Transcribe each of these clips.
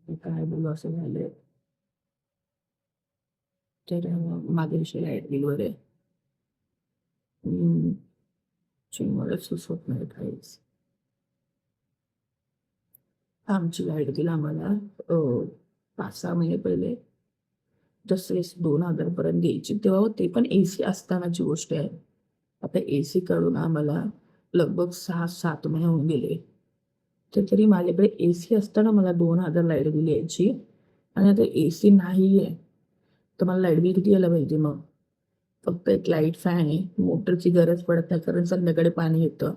काय बोलू असं झालंय. तर माझा विषय लाईट बिलवर आहे. हं, मला सुचवत नाही काहीच. आमची लाईट बिल आम्हाला 5-6 महिने पहिले जसं 2,000 पर्यंत द्यायची. तेव्हा ते पण एसी असतानाची गोष्ट आहे. आता एसी काढून आम्हाला लगभग 6-7 महिने होऊन गेले. तर तरी माझ्याकडे एसी असताना मला 2,000 लाईट बिल यायची आणि आता एसी नाहीये. तर मला लाईट बिल किती यायला पाहिजे मग? फक्त एक लाईट फॅन आहे. मोटरची गरज पडत नाही कारण संध्याकाळी पाणी येतं.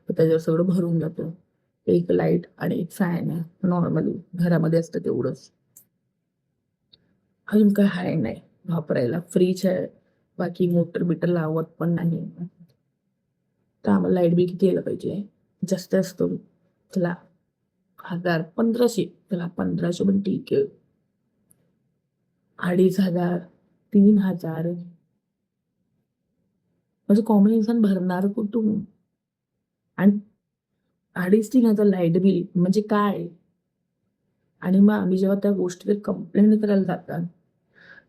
तर त्याच्यावर सगळं भरून जातं. एक लाईट आणि एक फॅन आहे. नॉर्मली घरामध्ये असतं तेवढंच. अजून काही आहे नाही वापरायला. फ्रिज आहे. बाकी मोटर-बिटर लावत पण नाही. तर आम्हाला लाईट बिल किती यायला पाहिजे? जास्त असतो चला 1000, 1500 चला 1500 पण ठीक आहे. 2500, 3000 म्हणजे कॉमन इन्सान भरणार कुठून? आणि 2,500-3,000 लाईट बिल म्हणजे काय? आणि मग आम्ही जेव्हा त्या गोष्टीवर कंप्लेंट करायला जातात,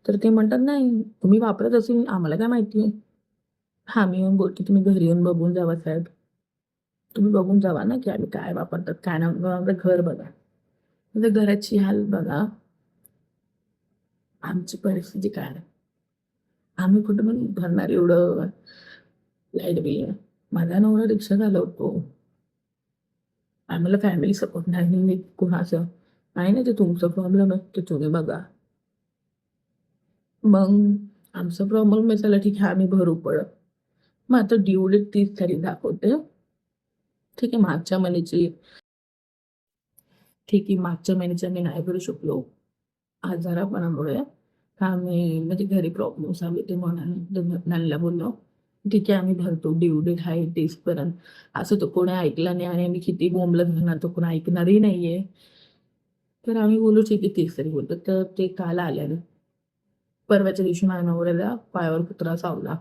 तर ते म्हणतात, "नाही, तुम्ही वापरत असेल आम्हाला काय माहिती आहे?" हां, मी येऊन बोलते, "तुम्ही घरी येऊन बघून जावा साहेब. तुम्ही बघून जावा ना, की आम्ही काय वापरतात, काय नाही. मग आमचं घर बघा. म्हणजे घराची हाल बघा. आमची परिस्थिती काय आहे? आम्ही कुठे पण भरणार एवढं लाईट बिल." माझा नवरा रिक्षा चालवतो. आम्हाला फॅमिली सपोर्ट नाही कुणाचं. नाही ना, ते तुमचा प्रॉब्लेम आहे, ते तुम्ही बघा. मग आमचा प्रॉब्लेम आहे, चला ठीक आहे, आम्ही भरू पडत. मग आता ड्यू डेट 30 तारीख दाखवते. ठीक आहे, मागच्या महिन्याची आम्ही नाही भरू शकलो. आजारापणामुळे आम्ही म्हणजे घरी प्रॉब्लेम्स आले ते म्हणून नणला बोललो, "ठीक आहे, आम्ही भरतो. ड्यू डेट आहे 30 पर्यंत." असं तर कोणी ऐकलं नाही आणि आम्ही किती बोंबलत म्हणणार, तर कोणी ऐकणारही नाहीये. तर आम्ही बोललो, "ठीक आहे, 30 तारीख बोलतो." तर ते काल आले. परवाच्या दिवशी माझ्या नवऱ्याला पायावर कुत्रा चावला.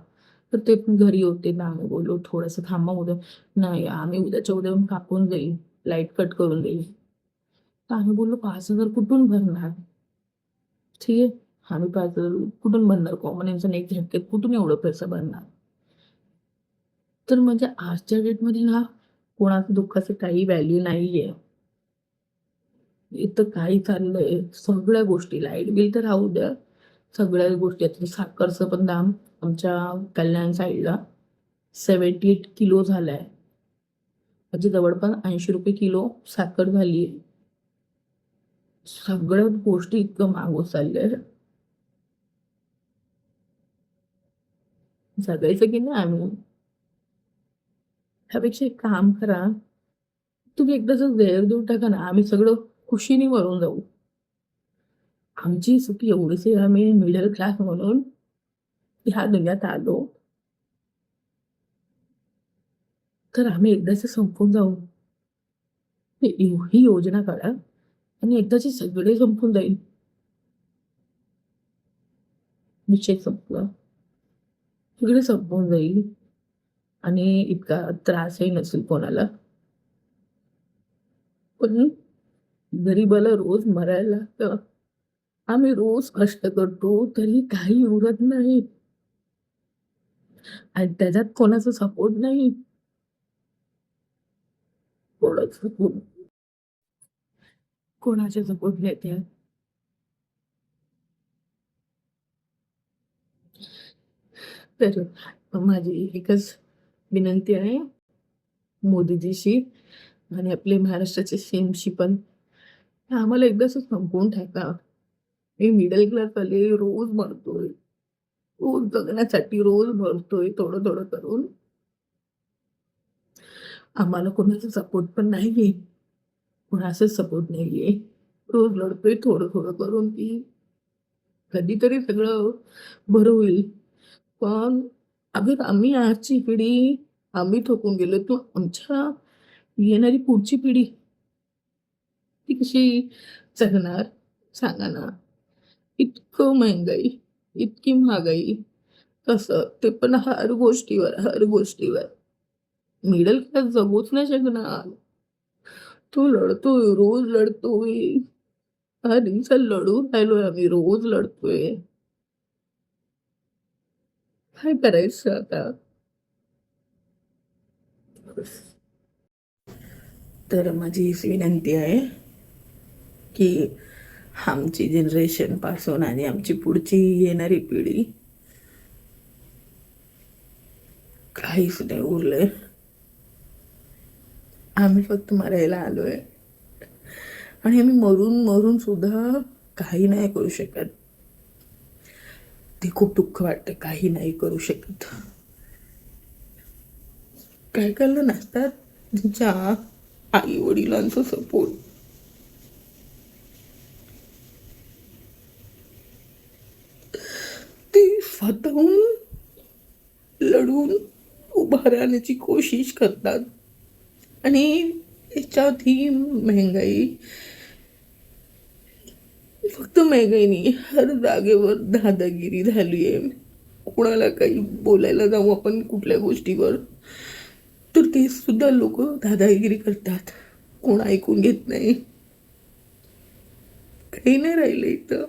तर ते पण घरी होते ना, आम्ही बोललो, "थोडंसं थांबा उद्या." "नाही, आम्ही उद्याच्या उद्या येऊन कापून देईल, लाईट कट करून देईल." तर आम्ही बोललो, "5,000 कुठून भरणार?" ठीक आहे, आम्ही 5,000 कुठून भरणार? कॉमन इन्सान एक झटक्यात कुठून एवढं पैसा भरणार? तर म्हणजे आजच्या डेटमध्ये ना, कोणाच्या दुःखाची काही व्हॅल्यू नाहीये. इथं काय चाललंय, सगळ्या गोष्टी लाईट बिल तर राहू द्या, सगळ्या गोष्टी आता साखरचं पण दाम आमच्या कल्याण साईडला 78 किलो झालाय. म्हणजे जवळपास ₹80 किलो साखर झाली आहे. सगळ्याच गोष्टी इतकं महाग होत चाललंय. जगायचं की नाही आम्ही? त्यापेक्षा एक काम करा, तुम्ही एकदाचं देव देऊन टाका ना, आम्ही सगळं खुशीने मरून जाऊ. आमची चुकी एवढीच आहे, आम्ही मिडल क्लास म्हणून ह्या दुनियात आलो, तर आम्ही एकदाचं संपून जाऊ. ही योजना काढा आणि एकदाचे सगळे संपून जाईल. विषय संपला. सगळे संपून जाईल आणि इतका त्रासही नसेल कोणाला. पण गरिबाला रोज मरायला लागतं. आम्ही रोज कष्ट करतो, तरी काही उरत नाही आणि त्याच्यात कोणाचा सपोर्ट नाही. कोणाचं कोणाचे सपोर्ट घेते. तर माझी एकच विनंती आहे मोदीजीशी आणि आपले महाराष्ट्राचे सीएमशी पण, आम्हाला एकदाच संपवून टाका. मी मिडल क्लासवाले रोज मरतोय. रोज जगण्यासाठी रोज मरतोय थोडं-थोडं करून. आम्हाला कोणाचा सपोर्ट पण नाहीये. कोणाचाच सपोर्ट नाहीये. रोज लढतोय थोडं-थोडं करून, की कधीतरी सगळं बरं होईल. पण अगर आम्ही आजची पिढी आम्ही थकून गेलो, तर आमच्या येणारी पुढची पिढी ती कशी जगणार सांगा ना? इतकं महागाई, इतकी महागाई. कसं? ते पण हर गोष्टीवर, हर गोष्टीवर. मिडल क्लास जगूच नाही शकणार. तो लढतोय, रोज लढतोय. आणि लढून राहिलोय आम्ही, रोज लढतोय. काय करायचं आता? तर माझी हीच विनंती आहे, की आमची जनरेशनपासून आणि आमची पुढची येणारी पिढी काहीच नाही उरलंय. आम्ही फक्त मरायला आलोय आणि आम्ही मरून मरून सुद्धा काही नाही करू शकत. ते खूप दुःख वाटतं, काही नाही करू शकत. काय काय नसतात त्यांच्या आई वडिलांचा सपोर्ट. ते स्वतःहून लढून उभा राहण्याची कोशिश करतात आणि याच्यात ही महागाई, फक्त महागाई नाही, हर जागेवर दादागिरी झाली आहे. कोणाला काही बोलायला जाऊ आपण कुठल्या गोष्टीवर, तर ते सुद्धा लोक दादागिरी करतात. कोण ऐकून घेत नाही. काही नाही राहिलं इथं.